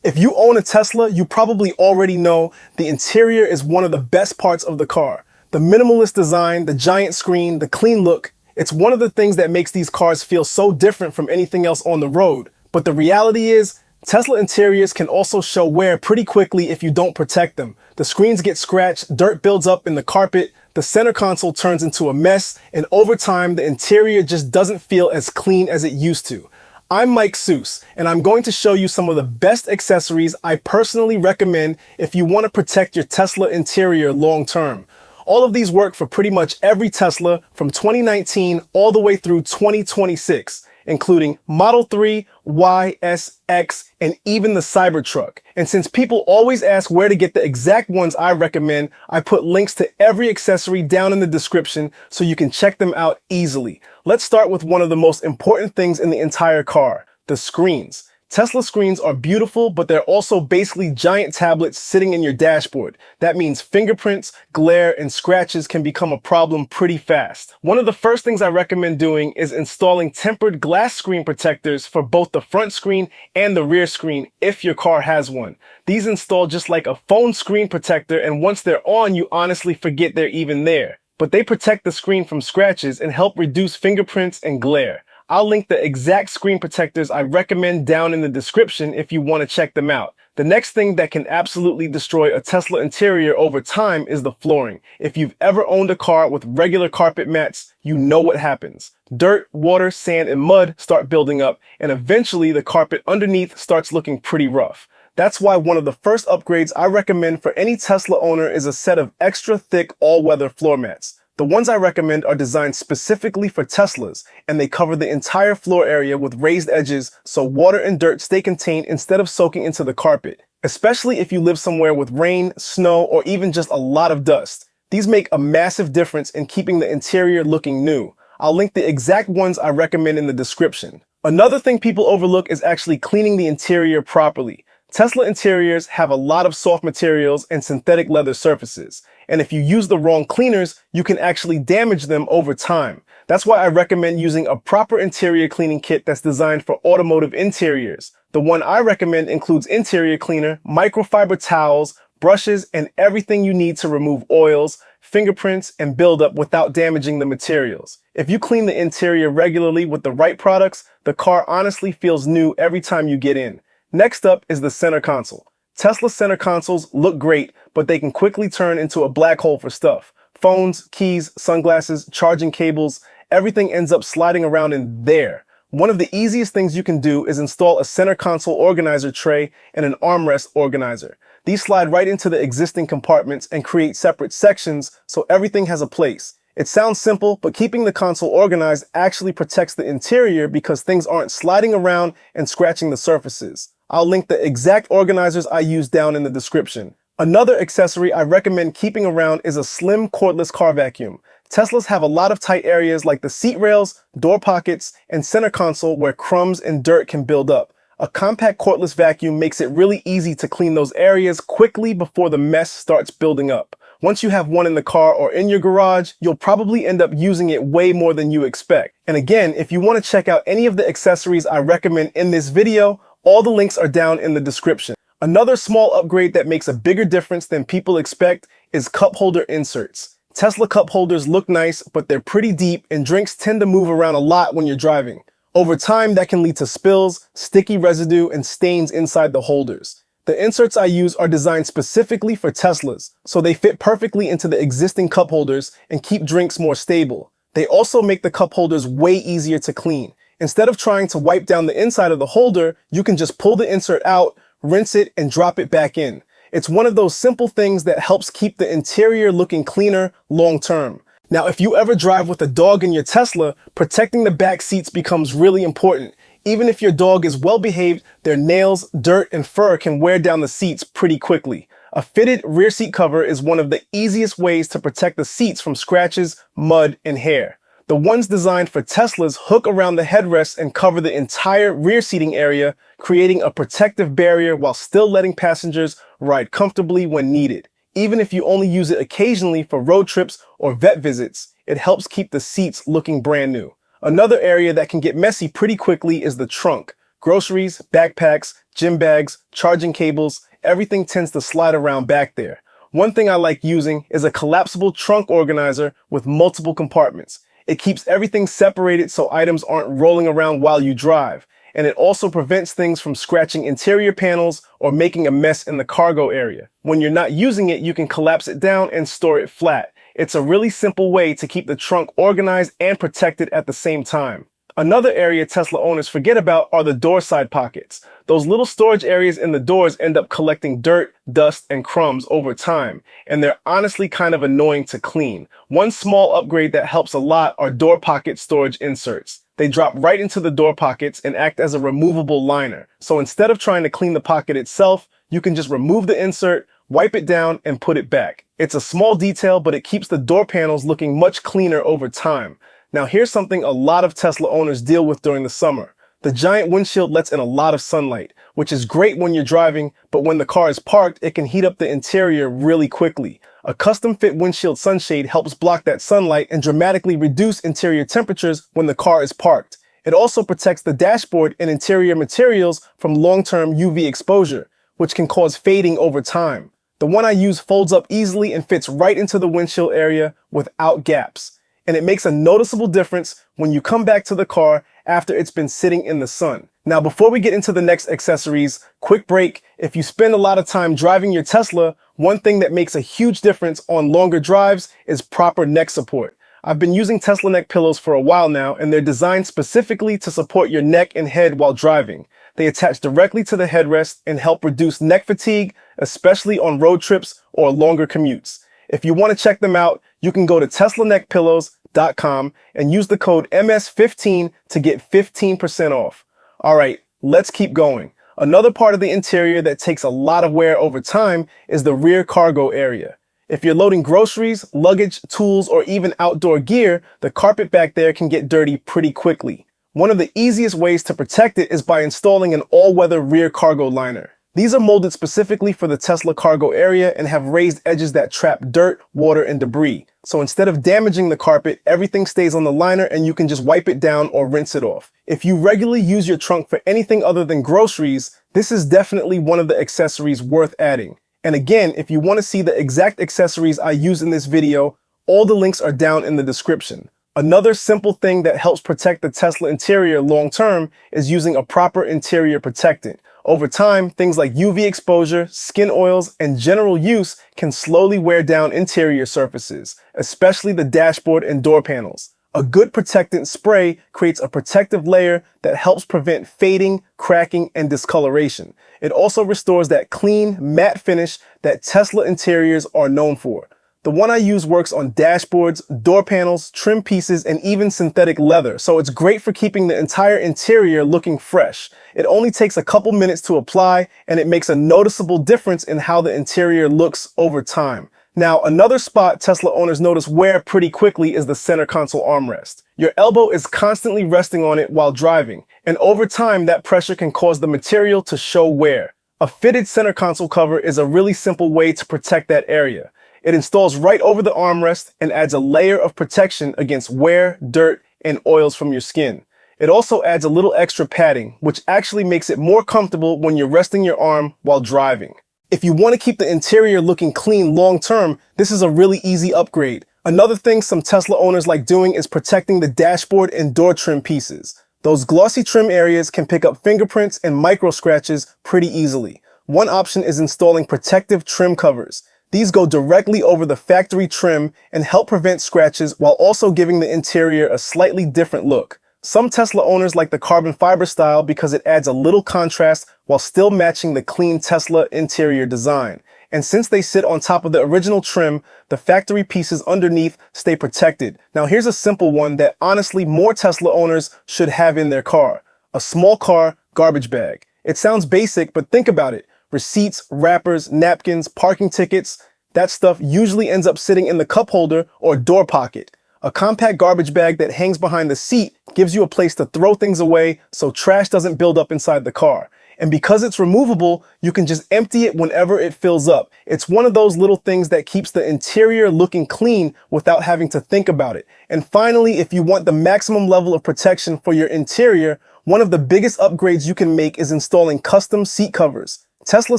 If you own a Tesla, you probably already know the interior is one of the best parts of the car. The minimalist design, the giant screen, the clean look, it's one of the things that makes these cars feel so different from anything else on the road. But the reality is, Tesla interiors can also show wear pretty quickly if you don't protect them. The screens get scratched, dirt builds up in the carpet, the center console turns into a mess, and over time, the interior just doesn't feel as clean as it used to. I'm Mike Seuss, and I'm going to show you some of the best accessories I personally recommend if you want to protect your Tesla interior long term. All of these work for pretty much every Tesla from 2019 all the way through 2026, including Model 3, Y, S, X, and even the Cybertruck. And since people always ask where to get the exact ones I recommend, I put links to every accessory down in the description so you can check them out easily. Let's start with one of the most important things in the entire car, the screens. Tesla screens are beautiful, but they're also basically giant tablets sitting in your dashboard. That means fingerprints, glare, and scratches can become a problem pretty fast. One of the first things I recommend doing is installing tempered glass screen protectors for both the front screen and the rear screen if your car has one. These install just like a phone screen protector, and once they're on, you honestly forget they're even there. But they protect the screen from scratches and help reduce fingerprints and glare. I'll link the exact screen protectors I recommend down in the description if you want to check them out. The next thing that can absolutely destroy a Tesla interior over time is the flooring. If you've ever owned a car with regular carpet mats, you know what happens. Dirt, water, sand, and mud start building up, and eventually the carpet underneath starts looking pretty rough. That's why one of the first upgrades I recommend for any Tesla owner is a set of extra thick all-weather floor mats. The ones I recommend are designed specifically for Teslas, and they cover the entire floor area with raised edges so water and dirt stay contained instead of soaking into the carpet, especially if you live somewhere with rain, snow, or even just a lot of dust. These make a massive difference in keeping the interior looking new. I'll link the exact ones I recommend in the description. Another thing people overlook is actually cleaning the interior properly. Tesla interiors have a lot of soft materials and synthetic leather surfaces, and if you use the wrong cleaners, you can actually damage them over time. That's why I recommend using a proper interior cleaning kit that's designed for automotive interiors. The one I recommend includes interior cleaner, microfiber towels, brushes, and everything you need to remove oils, fingerprints, and buildup without damaging the materials. If you clean the interior regularly with the right products, the car honestly feels new every time you get in. Next up is the center console. Tesla center consoles look great, but they can quickly turn into a black hole for stuff. Phones, keys, sunglasses, charging cables, everything ends up sliding around in there. One of the easiest things you can do is install a center console organizer tray and an armrest organizer. These slide right into the existing compartments and create separate sections so everything has a place. It sounds simple, but keeping the console organized actually protects the interior because things aren't sliding around and scratching the surfaces. I'll link the exact organizers I use down in the description. Another accessory I recommend keeping around is a slim cordless car vacuum. Teslas have a lot of tight areas like the seat rails, door pockets, and center console where crumbs and dirt can build up. A compact cordless vacuum makes it really easy to clean those areas quickly before the mess starts building up. Once you have one in the car or in your garage, you'll probably end up using it way more than you expect. And again, if you want to check out any of the accessories I recommend in this video, all the links are down in the description. Another small upgrade that makes a bigger difference than people expect is cup holder inserts. Tesla cup holders look nice, but they're pretty deep and drinks tend to move around a lot when you're driving. Over time, that can lead to spills, sticky residue, and stains inside the holders. The inserts I use are designed specifically for Teslas, so they fit perfectly into the existing cup holders and keep drinks more stable. They also make the cup holders way easier to clean. Instead of trying to wipe down the inside of the holder, you can just pull the insert out, rinse it, and drop it back in. It's one of those simple things that helps keep the interior looking cleaner long term. Now, if you ever drive with a dog in your Tesla, protecting the back seats becomes really important. Even if your dog is well behaved, their nails, dirt, and fur can wear down the seats pretty quickly. A fitted rear seat cover is one of the easiest ways to protect the seats from scratches, mud, and hair. The ones designed for Teslas hook around the headrests and cover the entire rear seating area, creating a protective barrier while still letting passengers ride comfortably when needed. Even if you only use it occasionally for road trips or vet visits, it helps keep the seats looking brand new. Another area that can get messy pretty quickly is the trunk. Groceries, backpacks, gym bags, charging cables, everything tends to slide around back there. One thing I like using is a collapsible trunk organizer with multiple compartments. It keeps everything separated so items aren't rolling around while you drive. And it also prevents things from scratching interior panels or making a mess in the cargo area. When you're not using it, you can collapse it down and store it flat. It's a really simple way to keep the trunk organized and protected at the same time. Another area Tesla owners forget about are the door side pockets. Those little storage areas in the doors end up collecting dirt, dust, and crumbs over time, and they're honestly kind of annoying to clean. One small upgrade that helps a lot are door pocket storage inserts. They drop right into the door pockets and act as a removable liner. So instead of trying to clean the pocket itself, you can just remove the insert, wipe it down, and put it back. It's a small detail, but it keeps the door panels looking much cleaner over time. Now here's something a lot of Tesla owners deal with during the summer. The giant windshield lets in a lot of sunlight, which is great when you're driving, but when the car is parked, it can heat up the interior really quickly. A custom-fit windshield sunshade helps block that sunlight and dramatically reduce interior temperatures when the car is parked. It also protects the dashboard and interior materials from long-term UV exposure, which can cause fading over time. The one I use folds up easily and fits right into the windshield area without gaps. And it makes a noticeable difference when you come back to the car after it's been sitting in the sun. Now, before we get into the next accessories, quick break. If you spend a lot of time driving your Tesla, one thing that makes a huge difference on longer drives is proper neck support. I've been using Tesla neck pillows for a while now, and they're designed specifically to support your neck and head while driving. They attach directly to the headrest and help reduce neck fatigue, especially on road trips or longer commutes. If you want to check them out, you can go to teslaneckpillows.com and use the code MS15 to get 15% off. All right, let's keep going. Another part of the interior that takes a lot of wear over time is the rear cargo area. If you're loading groceries, luggage, tools, or even outdoor gear, the carpet back there can get dirty pretty quickly. One of the easiest ways to protect it is by installing an all-weather rear cargo liner. These are molded specifically for the Tesla cargo area and have raised edges that trap dirt, water, and debris. So instead of damaging the carpet, everything stays on the liner and you can just wipe it down or rinse it off. If you regularly use your trunk for anything other than groceries, this is definitely one of the accessories worth adding. And again, if you want to see the exact accessories I use in this video, all the links are down in the description. Another simple thing that helps protect the Tesla interior long term is using a proper interior protectant. Over time, things like UV exposure, skin oils, and general use can slowly wear down interior surfaces, especially the dashboard and door panels. A good protectant spray creates a protective layer that helps prevent fading, cracking, and discoloration. It also restores that clean, matte finish that Tesla interiors are known for. The one I use works on dashboards, door panels, trim pieces, and even synthetic leather, so it's great for keeping the entire interior looking fresh. It only takes a couple minutes to apply, and it makes a noticeable difference in how the interior looks over time. Now, another spot Tesla owners notice wear pretty quickly is the center console armrest. Your elbow is constantly resting on it while driving, and over time that pressure can cause the material to show wear. A fitted center console cover is a really simple way to protect that area. It installs right over the armrest and adds a layer of protection against wear, dirt, and oils from your skin. It also adds a little extra padding, which actually makes it more comfortable when you're resting your arm while driving. If you want to keep the interior looking clean long term, this is a really easy upgrade. Another thing some Tesla owners like doing is protecting the dashboard and door trim pieces. Those glossy trim areas can pick up fingerprints and micro scratches pretty easily. One option is installing protective trim covers. These go directly over the factory trim and help prevent scratches while also giving the interior a slightly different look. Some Tesla owners like the carbon fiber style because it adds a little contrast while still matching the clean Tesla interior design. And since they sit on top of the original trim, the factory pieces underneath stay protected. Now here's a simple one that honestly more Tesla owners should have in their car. A small car garbage bag. It sounds basic, but think about it. Receipts, wrappers, napkins, parking tickets, that stuff usually ends up sitting in the cup holder or door pocket. A compact garbage bag that hangs behind the seat gives you a place to throw things away so trash doesn't build up inside the car. And because it's removable, you can just empty it whenever it fills up. It's one of those little things that keeps the interior looking clean without having to think about it. And finally, if you want the maximum level of protection for your interior, One of the biggest upgrades you can make is installing custom seat covers. Tesla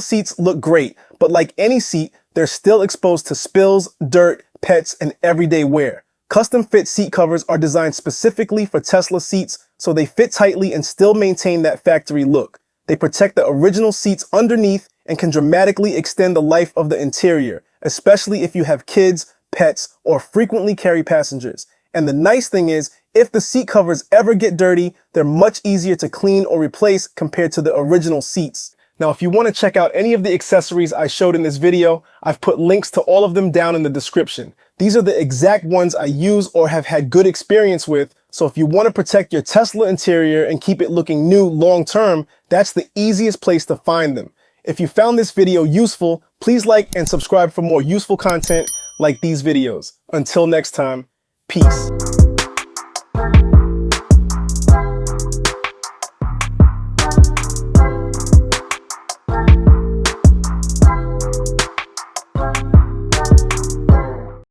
seats look great, but like any seat, they're still exposed to spills, dirt, pets, and everyday wear. Custom fit seat covers are designed specifically for Tesla seats, so they fit tightly and still maintain that factory look. They protect the original seats underneath and can dramatically extend the life of the interior, especially if you have kids, pets, or frequently carry passengers. And the nice thing is, if the seat covers ever get dirty, they're much easier to clean or replace compared to the original seats. Now, if you want to check out any of the accessories I showed in this video, I've put links to all of them down in the description. These are the exact ones I use or have had good experience with, so if you want to protect your Tesla interior and keep it looking new long term, that's the easiest place to find them. If you found this video useful, please like and subscribe for more useful content like these videos. Until next time, peace.